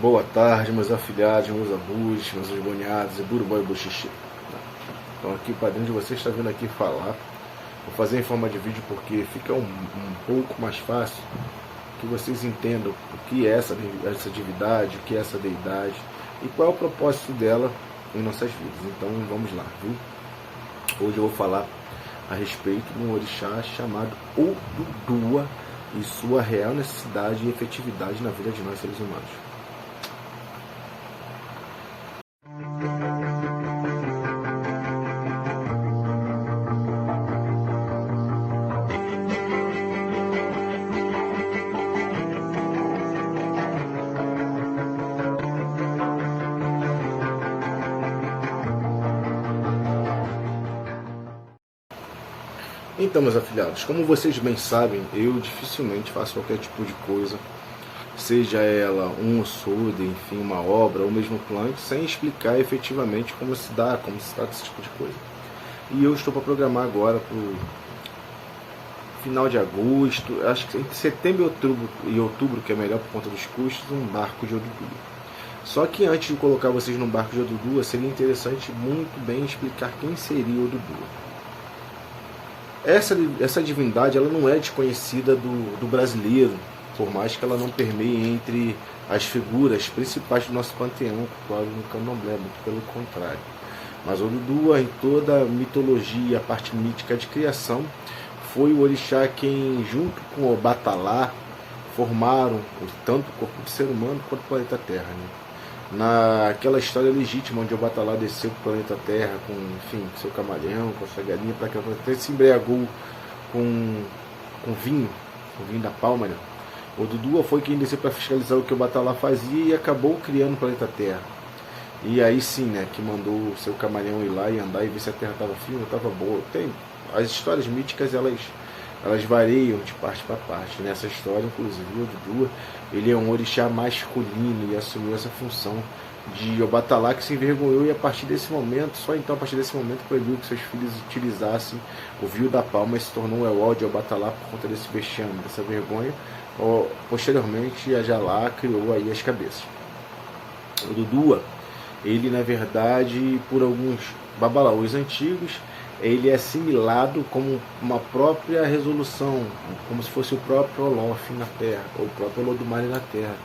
Boa tarde, meus afilhados, meus abus, meus esboniados, e burubó e buxixi. Então aqui o padrinho de vocês está vindo aqui falar. Vou fazer em forma de vídeo porque fica um pouco mais fácil que vocês entendam o que é essa divindade, o que é essa deidade e qual é o propósito dela em nossas vidas. Então vamos lá, viu? Hoje eu vou falar a respeito de um orixá chamado Oduduwa e sua real necessidade e efetividade na vida de nós seres humanos. Então, meus afilhados, como vocês bem sabem, eu dificilmente faço qualquer tipo de coisa, seja ela um osode, enfim, uma obra, ou mesmo plano, sem explicar efetivamente como se dá, como se trata esse tipo de coisa. E eu estou para programar agora para o final de agosto, acho que entre setembro e outubro, que é melhor por conta dos custos, um barco de Oduduwa. Só que antes de colocar vocês num barco de Oduduwa, seria interessante muito bem explicar quem seria Oduduwa. Essa divindade ela não é desconhecida do brasileiro, por mais que ela não permeie entre as figuras principais do nosso panteão, claro, no candomblé, muito pelo contrário. Mas Oduduwa, em toda a mitologia, a parte mítica de criação, foi o orixá quem, junto com o Obatalá, formaram tanto o corpo do ser humano quanto o planeta Terra, né? Naquela história legítima onde o Obatalá desceu para o planeta Terra com, enfim, seu camaleão, com sua galinha, para que ele se embriagou com vinho da palma, né? O Oduduwa foi quem desceu para fiscalizar o que o Obatalá fazia e acabou criando o planeta Terra. E aí sim, né, que mandou o seu camaleão ir lá e andar e ver se a Terra estava firme ou estava boa. As histórias míticas, elas variam de parte para parte. Nessa história, inclusive, o Oduduwa, ele é um orixá masculino e assumiu essa função de Obatalá, que se envergonhou, e a partir desse momento, só então a partir desse momento, proibiu que seus filhos utilizassem o Viu da Palma e se tornou um Ewó de Obatalá por conta desse vexame, dessa vergonha. Posteriormente, a Jalá criou aí as cabeças. O Oduduwa, ele na verdade, por alguns babalaús antigos, ele é assimilado como uma própria resolução, como se fosse o próprio Olof na Terra, ou o próprio Olodumare na Terra.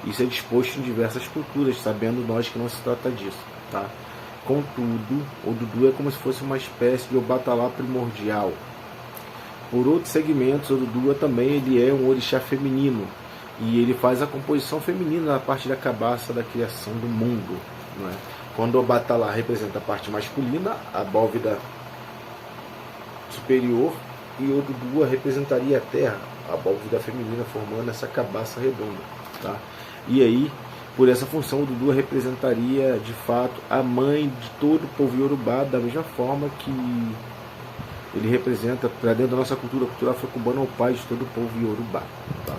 Isso é disposto em diversas culturas, sabendo nós que não se trata disso, tá? Contudo, o Oduduwa é como se fosse uma espécie de Obatalá primordial. Por outros segmentos, o Oduduwa também ele é um orixá feminino, e ele faz a composição feminina na parte da cabaça da criação do mundo, não é? Quando o Obatalá representa a parte masculina, a bóveda superior, e o Oduduwa representaria a Terra, a bóveda feminina, formando essa cabaça redonda, tá? E aí, por essa função, o Oduduwa representaria de fato a mãe de todo o povo Yorubá, da mesma forma que ele representa, para dentro da nossa cultura afro-cubana, o pai de todo o povo Yorubá, tá?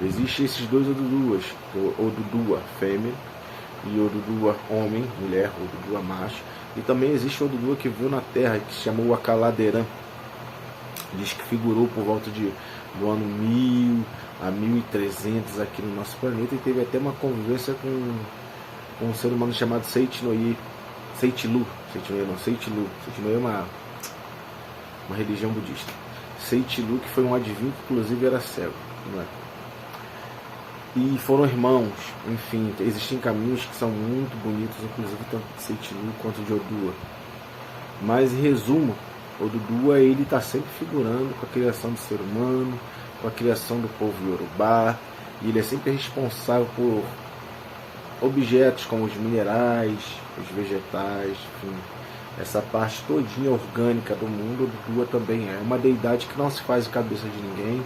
Existem esses dois Oduduwas, o Oduduwa fêmea e o Oduduwa homem, mulher, o Oduduwa macho. E também existe o Oduduwa que veio na Terra, que se chamou Akaladeran. Diz que figurou por volta do ano 1000 a 1300 aqui no nosso planeta, e teve até uma convivência com um ser humano chamado Seitilu. Seitilu é uma religião budista. Seitilu, que foi um adivinho que inclusive era cego, não é? E foram irmãos, enfim, existem caminhos que são muito bonitos, inclusive tanto de Seitilu quanto de Oduduwa. Mas em resumo, Oduduwa ele está sempre figurando com a criação do ser humano, com a criação do povo Yorubá, e ele é sempre responsável por objetos como os minerais, os vegetais, enfim, essa parte todinha orgânica do mundo. Oduduwa também é uma deidade que não se faz cabeça de ninguém.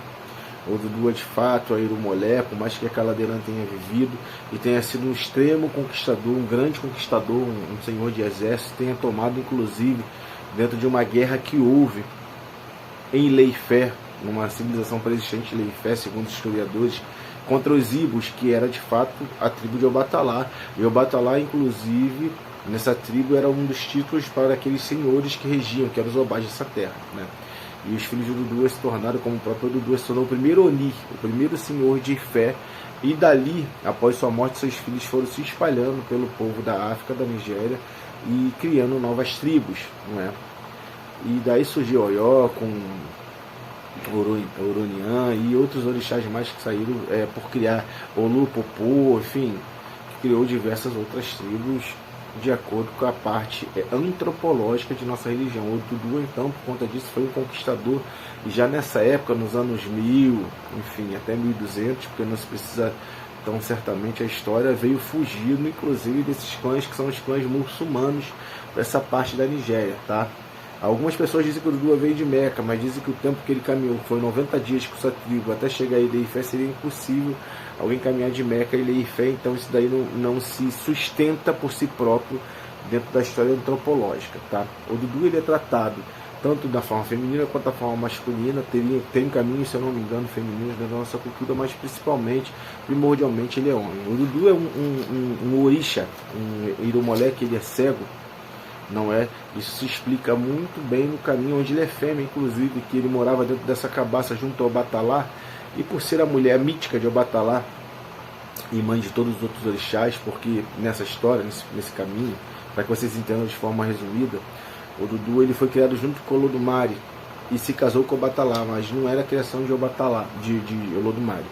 O Oduduwa de fato é Irumolé, por mais que a Akaladeran tenha vivido e tenha sido um extremo conquistador, um grande conquistador, um senhor de exército, tenha tomado inclusive dentro de uma guerra que houve em Leifé, numa civilização pré-existente em Leifé, segundo os historiadores, contra os Ibos, que era de fato a tribo de Obatalá. E Obatalá, inclusive, nessa tribo era um dos títulos para aqueles senhores que regiam, que eram os Obás dessa terra, né? E os filhos de Oduduwa se tornaram, como o próprio Oduduwa se tornou o primeiro Oni, o primeiro senhor de Ifé, E dali, após sua morte, seus filhos foram se espalhando pelo povo da África, da Nigéria, e criando novas tribos, não é? E daí surgiu Oió com Oronian e outros orixás mais que saíram por criar Olu, Popô, enfim, que criou diversas outras tribos de acordo com a parte antropológica de nossa religião. O Dudu, então, por conta disso, foi um conquistador, e já nessa época, nos anos 1000, enfim, até 1200, porque não se precisa, então certamente a história veio fugindo, inclusive, desses clãs que são os clãs muçulmanos dessa parte da Nigéria, tá? Algumas pessoas dizem que o Dudu veio de Meca, mas dizem que o tempo que ele caminhou foi 90 dias com sua tribo até chegar a Ilé-Ifé. Seria impossível alguém caminhar de Meca a Ilé-Ifé, então isso daí não se sustenta por si próprio dentro da história antropológica, tá? O Dudu ele é tratado tanto da forma feminina quanto da forma masculina, tem caminhos, se eu não me engano, femininos dentro da nossa cultura, mas principalmente, primordialmente, ele é homem. O Dudu é um orixá, um iromolé, que ele é cego, não é? Isso se explica muito bem no caminho onde ele é fêmea, inclusive, que ele morava dentro dessa cabaça junto ao Obatalá, e por ser a mulher mítica de Obatalá e mãe de todos os outros orixás, porque nessa história, nesse caminho, para que vocês entendam de forma resumida, o Dudu ele foi criado junto com Olodumare e se casou com Obatalá, mas não era a criação de Obatalá, de Olodumare.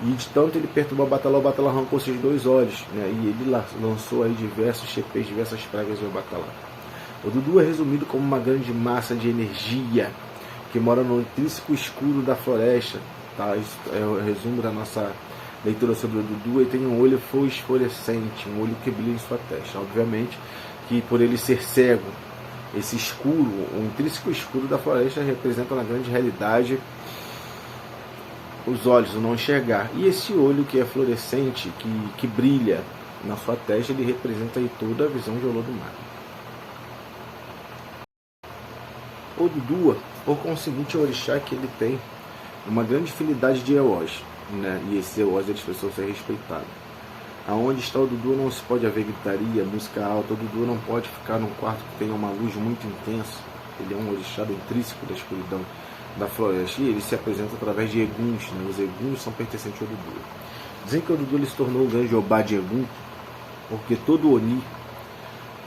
E de tanto ele perturbou o Obatalá arrancou seus 2 olhos, né? E ele lançou aí diversos chepês, diversas pragas de Obatalá. O Dudu é resumido como uma grande massa de energia que mora no intrínseco escuro da floresta, tá? Isso é o resumo da nossa leitura sobre o Dudu. Ele tem um olho fosforescente, um olho que brilha em sua testa. Obviamente que por ele ser cego, esse escuro, o intrínseco escuro da floresta representa na grande realidade os olhos, o não enxergar. E esse olho que é fluorescente, que brilha na sua testa, ele representa aí toda a visão de Olodumare. O Dudu, por conseguinte, é o orixá que ele tem uma grande afinidade de Eós, né? E esses Eós eles precisam ser respeitados. Aonde está o Dudu não se pode haver gritaria, música alta. O Dudu não pode ficar num quarto que tenha uma luz muito intensa. Ele é um orixá intrínseco da escuridão da floresta. E ele se apresenta através de Eguns, né? Os Eguns são pertencentes ao Dudu. Dizem que o Dudu ele se tornou o grande Obá de Egum, porque todo Oni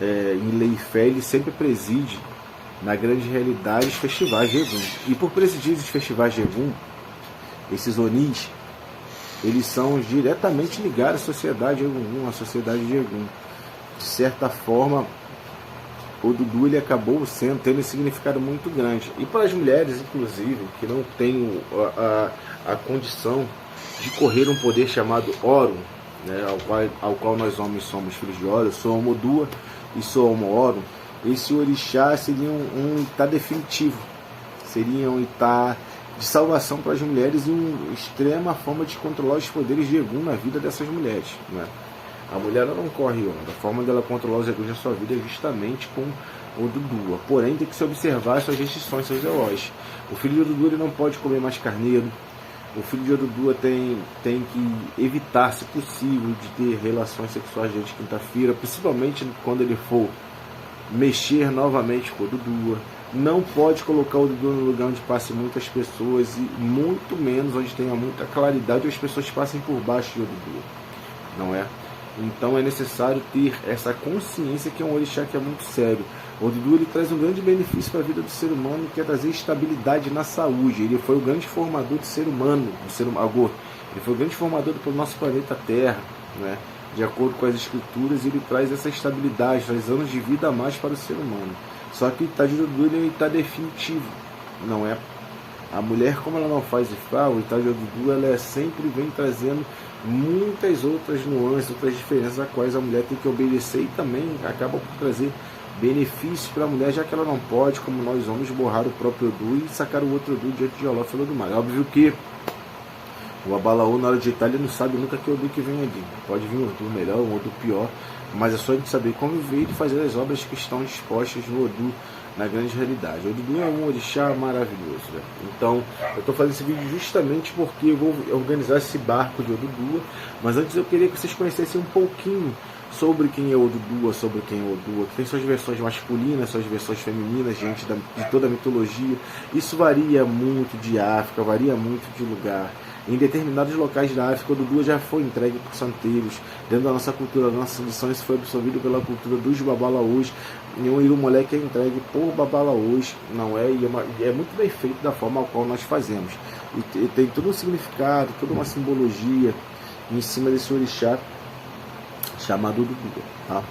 em Ilé-Ifé ele sempre preside na grande realidade os festivais de Egum. E por presidir os festivais de Egum, esses Onis eles são diretamente ligados à sociedade Egum, à sociedade de Egum. De certa forma, o Dudu ele acabou tendo um significado muito grande. E para as mulheres, inclusive, que não têm a condição de correr um poder chamado Oro, né, ao qual nós homens somos filhos de Oro, eu sou Omodua e sou Omo-Oro, esse orixá seria um Itá definitivo, seria um Itá de salvação para as mulheres e uma extrema forma de controlar os poderes de Egum na vida dessas mulheres, né? A mulher ela não corre onda, a forma dela controlar os Eguns na sua vida é justamente com o Dudu. Porém, tem que se observar suas restrições, seus Eós. O filho de Dudu ele não pode comer mais carneiro, o filho de Dudu tem que evitar, se possível, de ter relações sexuais dia de quinta-feira, principalmente quando ele for mexer novamente com o Dudu. Não pode colocar o Dudu no lugar onde passem muitas pessoas e muito menos onde tenha muita claridade ou as pessoas passem por baixo do Dudu, não é? Então é necessário ter essa consciência que é um orixá que é muito sério. O Dudu ele traz um grande benefício para a vida do ser humano, que é trazer estabilidade na saúde. Ele foi o grande formador do ser humano, ele foi o grande formador do nosso planeta Terra, né? De acordo com as escrituras, ele traz essa estabilidade, traz anos de vida a mais para o ser humano. Só que o Itá de Dudu ele é um Itá definitivo, não é? A mulher, como ela não faz Ifá, o Itá de Dudu ela sempre vem trazendo muitas outras nuances, outras diferenças a quais a mulher tem que obedecer, e também acaba por trazer benefícios para a mulher, já que ela não pode, como nós homens, borrar o próprio Odu e sacar o outro Odu diante de Olof e Olodumare. Óbvio que o Abalaú, na hora de digitar, ele não sabe nunca que Odu que vem ali. Pode vir um Odu melhor, um Odu pior, mas é só a gente saber conviver e fazer as obras que estão dispostas no Odu, na grande realidade. O Dudu é um orixá maravilhoso, né? Então, eu estou fazendo esse vídeo justamente porque eu vou organizar esse barco de Odudu, mas antes eu queria que vocês conhecessem um pouquinho sobre quem é Odudu, sobre quem é Odu, que tem suas versões masculinas, suas versões femininas diante de toda a mitologia. Isso varia muito de África, varia muito de lugar. Em determinados locais da África, o Dudu já foi entregue por santeiros. Dentro da nossa cultura, da nossa tradição, isso foi absorvido pela cultura dos babalaôs. E o Irumolé é entregue por babalaôs, não é? E é muito bem feito da forma qual nós fazemos. E tem todo um significado, toda uma simbologia em cima desse orixá chamado Dudu, tá?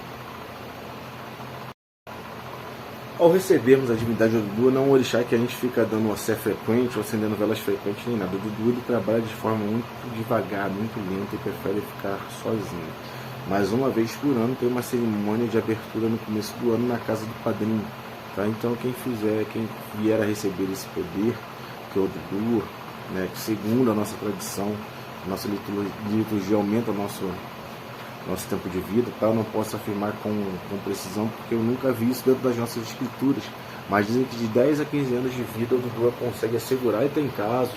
Ao recebermos a divindade do Dudu, não é um orixá que a gente fica dando sé frequente ou acendendo velas frequentes nem nada. O Dudu ele trabalha de forma muito devagar, muito lenta e prefere ficar sozinho. Mas uma vez por ano tem uma cerimônia de abertura no começo do ano na casa do padrinho. Tá? Então quem vier a receber esse poder, que é o Dudu, né, que segundo a nossa tradição, a nossa liturgia aumenta o nosso tempo de vida, tá? Eu não posso afirmar com precisão, porque eu nunca vi isso dentro das nossas escrituras, mas dizem que de 10 a 15 anos de vida o Dudu consegue assegurar, e tem casos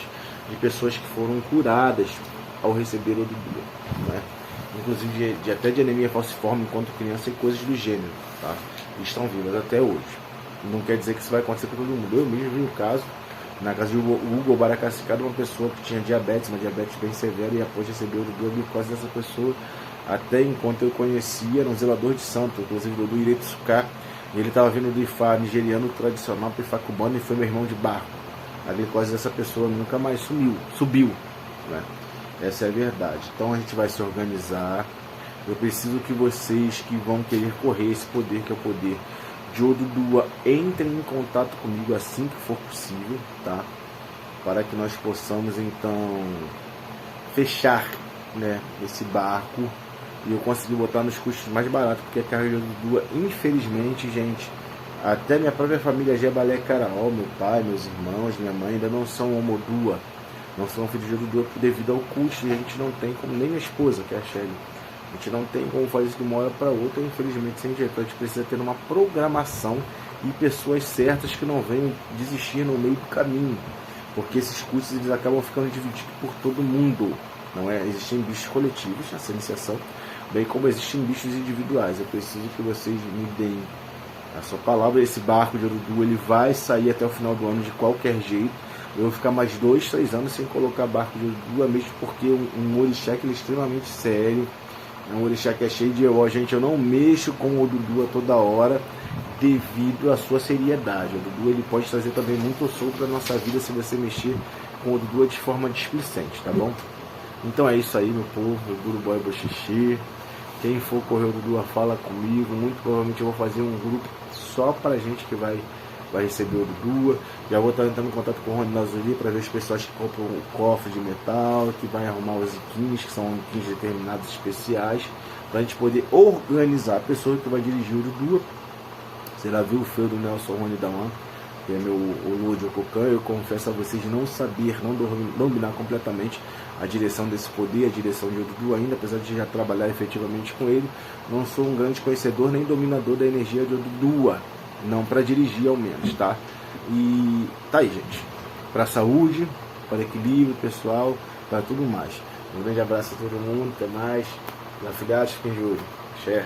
de pessoas que foram curadas ao receber o Dudu, né? Inclusive até de anemia falciforme enquanto criança e coisas do gênero, tá? E estão vivas até hoje. Não quer dizer que isso vai acontecer com todo mundo. Eu mesmo vi um caso na casa de Hugo Baracacicado, uma pessoa que tinha diabetes, uma diabetes bem severa, e após receber o Dudu, a glicose dessa pessoa, até enquanto eu conhecia, era um zelador de santo, inclusive do Iretsuka, e ele estava vindo do Ifá nigeriano tradicional para o Ifá cubano, e foi meu irmão de barco. A glicose dessa pessoa nunca mais subiu, né? Essa é a verdade. Então a gente vai se organizar. Eu preciso que vocês que vão querer correr esse poder, que é o poder de Oduduwa, entrem em contato comigo assim que for possível, tá? Para que nós possamos então fechar, né, esse barco e eu consegui botar nos custos mais baratos, porque a carga de Oduduwa, infelizmente, gente, até minha própria família Jebalé Caraó, meu pai, meus irmãos, minha mãe ainda não são Omodua, não são filhos de Oduduwa devido ao custo, e a gente não tem como, nem minha esposa, que é a Shelly, a gente não tem como fazer isso de uma hora para outra, infelizmente, sem jeito. A gente precisa ter uma programação e pessoas certas que não venham desistir no meio do caminho, porque esses custos eles acabam ficando divididos por todo mundo, não é? Existem bichos coletivos nessa iniciação, bem como existem bichos individuais. Eu preciso que vocês me deem a sua palavra. Esse barco de Oduduwa ele vai sair até o final do ano de qualquer jeito. Eu vou ficar mais 2, 3 anos sem colocar barco de Oduduwa, mesmo porque um orixá que ele é extremamente sério, é um orixá que é cheio de gente. Eu não mexo com o Oduduwa toda hora devido à sua seriedade. O Oduduwa ele pode trazer também muito sopro para nossa vida se você mexer com o Oduduwa de forma displicente, tá bom? Então é isso aí, meu povo, meu Guru-Boy Boxixi. Quem for correr o Oduduwa, fala comigo. Muito provavelmente eu vou fazer um grupo só pra gente que vai receber o Oduduwa. Já vou estar entrando em contato com o Rony Nazuli para ver os pessoas que compram o cofre de metal, que vai arrumar os iquins, que são iquins determinados especiais, para a gente poder organizar a pessoa que vai dirigir o Oduduwa. Você já viu o feu do Nelson Rony Dawan, que é o Lua de Ococan. Eu confesso a vocês não saber, não dominar completamente a direção desse poder, a direção de Oduduwa ainda, apesar de já trabalhar efetivamente com ele. Não sou um grande conhecedor nem dominador da energia de Oduduwa, não para dirigir ao menos, tá? E tá aí, gente, para saúde, para equilíbrio pessoal, para tudo mais. Um grande abraço a todo mundo, até mais. Meus afiliados, fiquem de olho. Share.